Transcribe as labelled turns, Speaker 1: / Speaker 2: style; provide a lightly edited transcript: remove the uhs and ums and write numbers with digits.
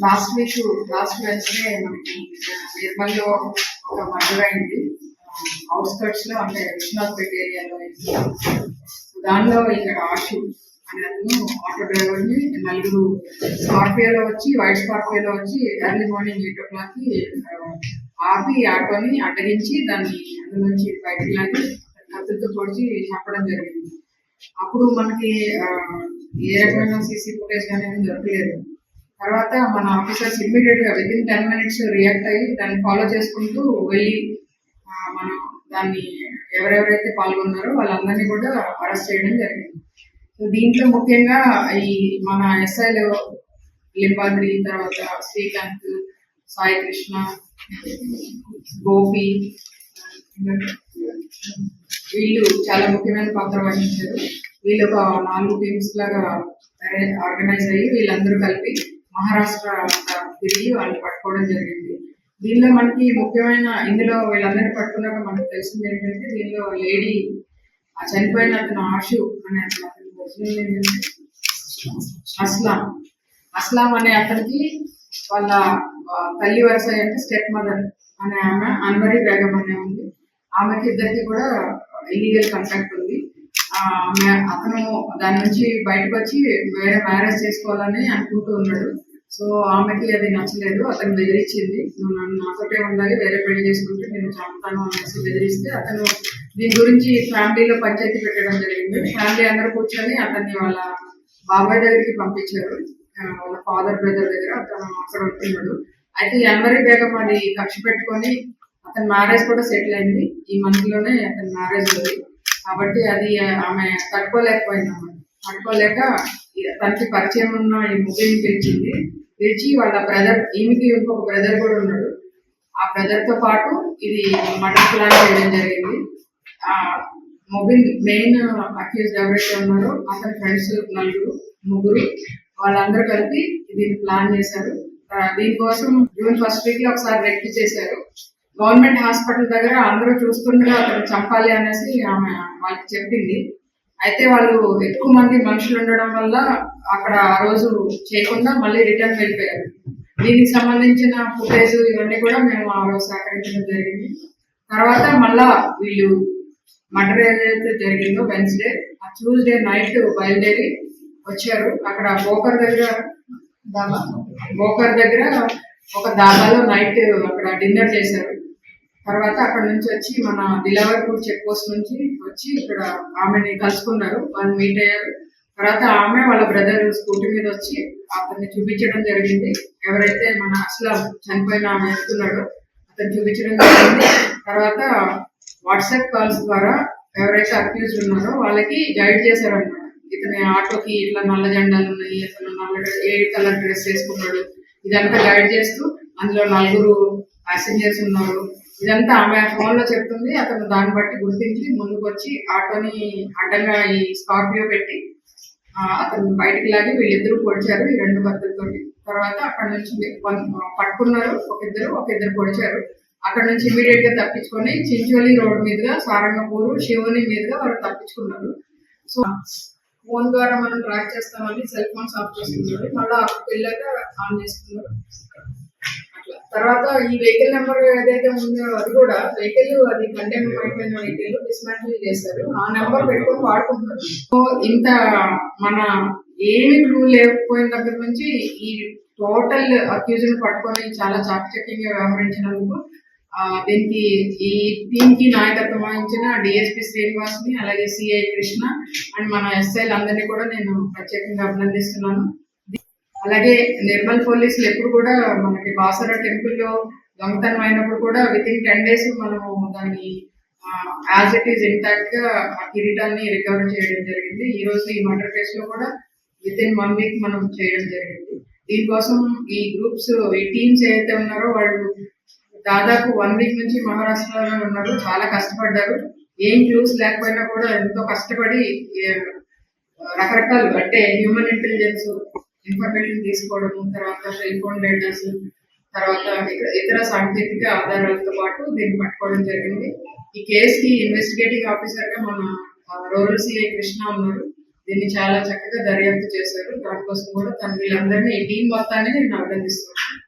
Speaker 1: Last Wednesday మనకి నిర్మల్ లో ఒక మర్డర్ అయింది. అవుట్స్కర్ట్స్ లో అంటే విశ్వనాథ్పేట ఏరియాలో అయింది. దానిలో ఇక్కడ ఆశు అనే అతను ఆటో డ్రైవర్ ని నలుగురు వైట్ స్కార్పియోలో వచ్చి ఎర్లీ మార్నింగ్ 8 o'clock ఆపి ఆటోని అడ్డగించి దాన్ని అందులో నుంచి బయటకు లాగి కత్తులతో పొడిచి చంపడం జరిగింది. అప్పుడు మనకి ఏ రకమైన సీసీ ఫుటేజ్ అనేది దొరకలేదు. తర్వాత మన ఆఫీసర్స్ ఇమ్మీడియట్ గా విత్ ఇన్ 10 minutes రియాక్ట్ అయ్యి దాన్ని ఫాలో చేసుకుంటూ వెళ్ళి మనం దాన్ని ఎవరెవరైతే పాల్గొన్నారో వాళ్ళందరినీ కూడా అరెస్ట్ చేయడం జరిగింది. సో దీంట్లో ముఖ్యంగా ఈ మన ఎస్ఐలు లింబాద్రి, తర్వాత శ్రీకాంత్, సాయి కృష్ణ, గోపి వీళ్ళు చాలా ముఖ్యమైన పాత్ర వహించారు. వీళ్ళు ఒక 4 teams లాగా ఆర్గనైజ్ అయ్యి వీళ్ళందరూ కలిపి మహారాష్ట్ర తిరిగి వాళ్ళు పట్టుకోవడం జరిగింది. దీనిలో మనకి ముఖ్యమైన ఇందులో వీళ్ళందరినీ పట్టుకున్నాక మనకు తెలిసింది ఏంటంటే దీనిలో లేడీ చనిపోయిన అతను ఆశు అనే అతను అస్లాం అనే అతనికి వాళ్ళ తల్లి వరుస అంటే స్టెప్ మదర్ అనే ఆమె అన్వరీ బేగం అనే ఉంది. ఆమెకి ఇద్దరికి కూడా ఇల్లీగల్ కాంట్రాక్ట్ ఉంది. అతను దాని నుంచి బయటకు వచ్చి వేరే మ్యారేజ్ చేసుకోవాలని అనుకుంటూ ఉన్నాడు. సో ఆమెకి అది నచ్చలేదు. అతను బెదిరించింది, నువ్వు నాతోటే ఉండాలి, వేరే పెళ్లి చేసుకుంటే నేను చంపుతాను అనేసి బెదిరిస్తే అతను దీని గురించి ఫ్యామిలీలో పంచాయతీ పెట్టడం జరిగింది. ఫ్యామిలీ అందరూ కూర్చొని అతన్ని వాళ్ళ బాబాయ్ దగ్గరికి పంపించారు. వాళ్ళ ఫాదర్ బ్రదర్ దగ్గర అతను అక్కడ ఉంటున్నాడు. అయితే ఎన్వరీ బేగం అది కక్ష పెట్టుకొని అతని మ్యారేజ్ కూడా సెటిల్ అయింది. ఈ మంత్ లోనే అతని మ్యారేజ్ ఉంది. కాబట్టి అది ఆమె తట్టుకోలేక తనకి పరిచయం ఉన్న ఈ ముగ్గురిని పిలిచి వాళ్ళ బ్రదర్, ఈమెకి ఇంకొక బ్రదర్ కూడా ఉన్నాడు. ఆ బ్రదర్ తో పాటు ఇది మర్డర్ ప్లాన్ చేయడం జరిగింది. మొబిన్ మెయిన్ అక్యూజ్డ్ ఎవరైతే ఉన్నారో అతని ఫ్రెండ్స్ ముగ్గురు వాళ్ళందరూ కలిపి దీన్ని ప్లాన్ చేశారు. దీనికోసం June 1st week లో ఒకసారి రెక్కి చేశారు. గవర్నమెంట్ హాస్పిటల్ దగ్గర అందరూ చూస్తుండగా అతను చంపాలి అనేసి ఆమె వాళ్ళకి చెప్పింది. అయితే వాళ్ళు ఎక్కువ మంది మనుషులు ఉండడం వల్ల అక్కడ ఆ రోజు చేయకుండా మళ్ళీ రిటర్న్ వెళ్ళిపోయారు. దీనికి సంబంధించిన ఫుటేజ్ ఇవన్నీ కూడా మేము ఆ రోజు సేకరించడం జరిగింది. తర్వాత మళ్ళా వీళ్ళు మర్డర్ ఏదైతే జరిగిందో వెన్స్డే, ఆ ట్యూస్డే నైట్ బయలుదేరి వచ్చారు. అక్కడ బోకర్ దగ్గర ఒక దాబాలో నైట్ అక్కడ డిన్నర్ చేశారు. తర్వాత అక్కడ నుంచి వచ్చి మన దిలావర్పూర్ చెక్ పోస్ట్ నుంచి వచ్చి ఇక్కడ ఆమెని కలుసుకున్నారు. వాళ్ళు మీట్ అయ్యారు. తర్వాత ఆమె వాళ్ళ బ్రదర్ స్కూటీ మీద వచ్చి అతన్ని చూపించడం జరిగింది. ఎవరైతే మన అస్లాం చనిపోయిన ఆమె వేస్తున్నాడో అతను చూపించడం జరిగింది. తర్వాత వాట్సాప్ కాల్స్ ద్వారా ఎవరైతే అక్యూజ్ ఉన్నారో వాళ్ళకి గైడ్ చేశారన్నమాట. ఇతని ఆటోకి ఇట్లా నల్ల జెండాలు ఉన్నాయి, అతను ఏ కలర్ డ్రెస్ వేసుకున్నాడు, ఇదంతా గైడ్ చేస్తూ అందులో 4 ప్యాసింజర్స్ ఉన్నారు. ఇదంతా ఆమె ఫోన్ లో చెప్తుంది. అతను దాన్ని బట్టి గుర్తించి ముందుకు వచ్చి ఆటోని అడ్డంగా ఈ స్కార్పియో పెట్టి అతను బయటకు లాగి వీళ్ళిద్దరూ పొడిచారు ఈ 2 కత్తులతో. తర్వాత అక్కడ నుంచి పట్టుకున్నారు ఒక ఇద్దరు పొడిచారు. అక్కడ నుంచి ఇమీడియట్ గా తప్పించుకొని చించోలి రోడ్ మీదుగా సారంగపూర్ శివుని మీదుగా వాళ్ళు తప్పించుకున్నారు. సో ఫోన్ ద్వారా మనం ట్రాక్ చేస్తామని సెల్ ఫోన్స్ ఆఫ్ చేసుకున్నారు. మళ్ళీ పిల్లగా ఆన్ చేసుకున్నారు. తర్వాత ఈ వెహికల్ నెంబర్ ఏదైతే ఉందో అది కూడా అది కండెమ్ అయిపోయిన వెహికల్ డిస్మాంటిల్ చేశారు. ఆ నెంబర్ పెట్టుకొని వాడుకుంటారు. సో ఇంత మన ఏమి క్లూ లేకపోయిన దగ్గర నుంచి ఈ టోటల్ అక్యూజ్ ని పట్టుకొని చాలా చాకచక్యంగా వ్యవహరించినందుకు దీనికి ఈ టీమ్ కి నాయకత్వం వహించిన డిఎస్పీ శ్రీనివాస్ ని, అలాగే సిఐ కృష్ణ అండ్ మన ఎస్ఐలు అందరినీ కూడా నేను ప్రత్యేకంగా అభినందిస్తున్నాను. అలాగే నిర్మల్ పోలీసులు ఎప్పుడు కూడా మనకి బాసర టెంపుల్ లో దొంగతనం అయినప్పుడు కూడా విత్ ఇన్ 10 days మనము దాన్ని యాజ్ ఇట్ ఈస్ ఇంటాక్ట్ గా ఆ కిరీటాన్ని రికవర్ చేయడం జరిగింది. ఈ రోజు ఈ మర్డర్ కేసు లో కూడా విత్ ఇన్ 1 week మనం చేయడం జరిగింది. దీనికోసం ఈ గ్రూప్స్, ఈ టీమ్స్ ఏదైతే ఉన్నారో వాళ్ళు దాదాపు 1 week నుంచి మహారాష్ట్రలో ఉన్నారు. చాలా కష్టపడ్డారు. ఏం క్లూస్ లేకపోయినా కూడా ఎంతో కష్టపడి రకరకాలు అంటే హ్యూమన్ ఇంటెలిజెన్స్ ఇన్ఫర్మేషన్ తీసుకోవడము, తర్వాత సెల్ ఫోన్ డేటాస్, తర్వాత ఇతర సాంకేతిక ఆధారాలతో పాటు దీన్ని పట్టుకోవడం జరిగింది. ఈ కేసుకి ఇన్వెస్టిగేటింగ్ ఆఫీసర్ గా మన రూరల్ సిఐ కృష్ణ ఉన్నారు. దీన్ని చాలా చక్కగా దర్యాప్తు చేశారు. దానికోసం కూడా వీళ్ళందరినీ ఈ టీం మొత్తాన్ని నేను అభినందిస్తున్నాను.